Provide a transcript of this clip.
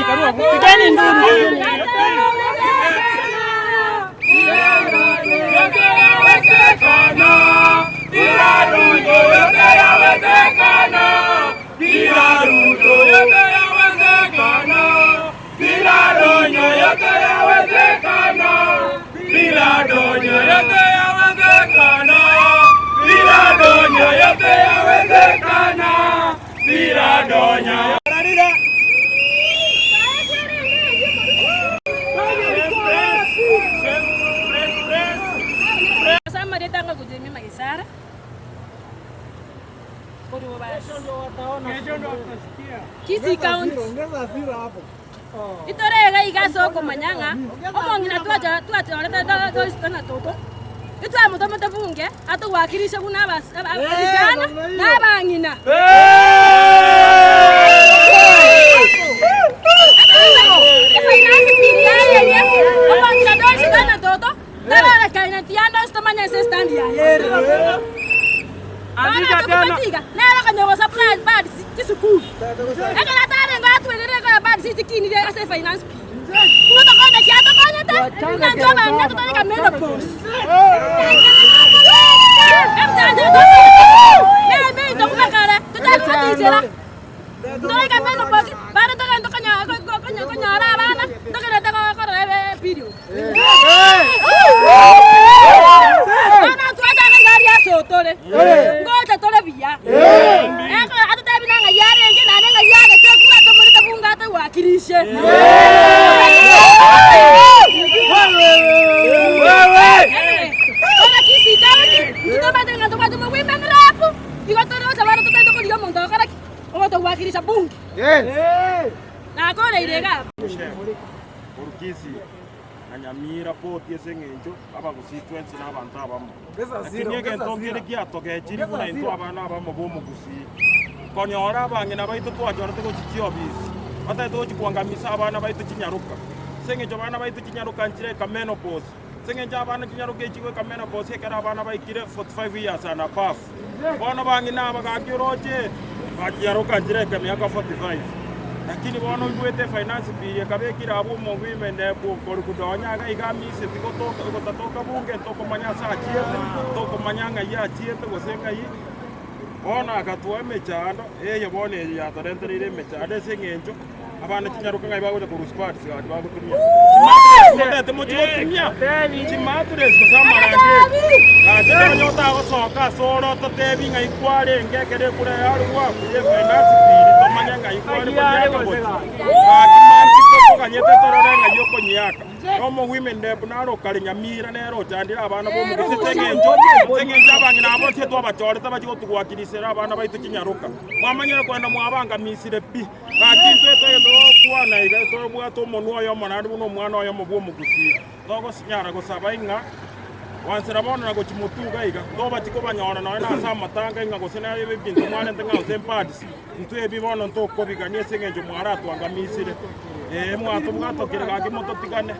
karua pigeni nduru. Kisi County. Itorega igaso ko manyanga. Omongina twacha kana toto. Itwa mutomoto bunge atuwakirisha kuna abasijana nabangina. Omongina doshi kana toto. Tarara kaina tiando stomanya se stand ya yere. Amiga tena. Nero kanyo surprise bad sikuru. Eka tare ngatu elere bad sikini de ase finance. Kuto kona kiato kona ta. Ngajoma ngatu tare ka menopause. Me to kuma kare. Tuta tijera. Tare ka menopause. Bara to kanya ara bana. To kana ta ko re video. Ana tu ada ngari asotole. Ngoja tole biya. Eka ata bina ngayare ngena ngayare te kura to muri tabunga ta wakirishe. Ona kisi kauni. Tuta madenga to kwatu women rap. Igotoro sabara to to kuliga monta kara. Omo to wakirisha bungi. Yes. Na kore irega. Urukisi anyamira poti esengenjo aba constituency n'abantu abamo kinyege ntongere kyatoke kiri kuna into abana abamo bomu gusi konyora abangina baito twajora tego chikiobisi bataito chikwangamisha abana baito kinyaruka sengenjo abana baito kinyaruka ntire ka menopause sengenjo abana kinyaruka ikigwe ka menopause ekera abana baikire 45 years and above bona bangina abagakiroje bakiyaruka ntire ka myaka 45 lakini bona ngwete finance bill kabekira abo mu women ebo korukudonya ga igamise tikotoka bunge toko manyasa chiete toko manyanga ya chiete gosenga yi bona akatwa mechando eye bona ya tarentere mechade sengenjo abana kinyaruka ngai bago ku squad si ati bago tumia kimate mojotumia kimatre kusamaranje ate nyota gosoka soro to tebi ngai kware ngekere kure yarwa ye finance bill to manyanga ikware manyanga bochi akimanti to kanyete tororenga yoko nyaka omo women de bunaro kalinyamira nero jandira abana bo mu sengenjo abangina abo tietwa bachore tabachi gotugwakirisera abana baitu kinyaruka mwamanyira kwenda mwabanga misire pi akintete kwana iga to bwato monwa yo manari buno mwana yo mubuo mugusi togo sinyara go sabainga wansera bona go chimutuga iga to batiko banyora na na sa matanga inga go sena yebe bintu mwana ntenga usempadis ntu ebi bona nto ko biganye sengenjo mwara twanga misire mwato mwato kire ga kimoto tikane